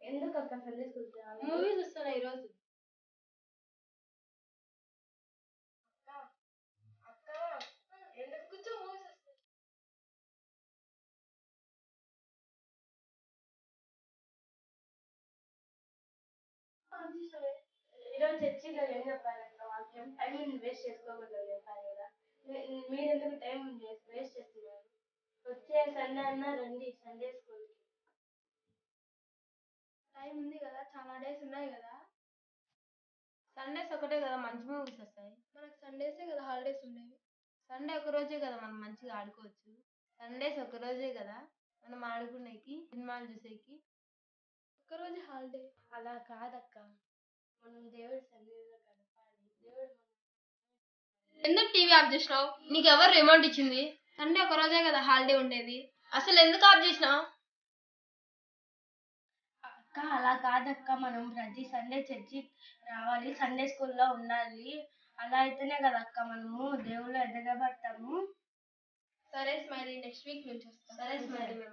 ఎందుకు అక్క Sunday school movies వస్తున్నాయి ఈరోజు. ఎందుకు కూర్చో మూవీస్ వస్తాయి. ఈరోజు చర్చిలో ఏం చెప్పారక్క వాక్యం? టైం వేస్ట్ చేసుకోకూడదు చెప్పారు కదా. మీరెందుకు టైం వేస్ట్ చేస్తున్నారు? వచ్చే సండే అన్నా రండి సండే స్కూల్ కి. టైం ఉంది కదా, చాలా డేస్ ఉన్నాయి కదా. సండేస్ ఒకటే కదా మంచి మూవీస్ వస్తాయి. మనకు సండేసే కదా హాలిడేస్ ఉండేవి. సండే ఒక రోజే కదా మనం మంచిగా ఆడుకోవచ్చు. సండేస్ ఒక రోజే కదా మనం ఆడుకునేకి, సినిమాలు చూసేకి. ఒక్కరోజు హాలిడే అలా కాదక్క, మనం దేవుడి సన్నిధిలో గడపాలి. దేవుడు ఎందుకు టీవీ ఆఫ్ చేసినావు? నీకు ఎవరు రిమోట్ ఇచ్చింది? సండే ఒక రోజే కదా హాలిడే ఉండేది. అసలు ఎందుకు ఆఫ్ చేసినావు? అక్క అలా కాదక్క, మనం ప్రతి సండే చర్చి రావాలి, సండే స్కూల్లో ఉండాలి. అలా అయితేనే కదా అక్క మనము దేవుళ్ళు ఎదగబడతాము. సరే స్మైలీ, నెక్స్ట్ వీక్ నుంచి వస్తాం. సరే స్మైలీ.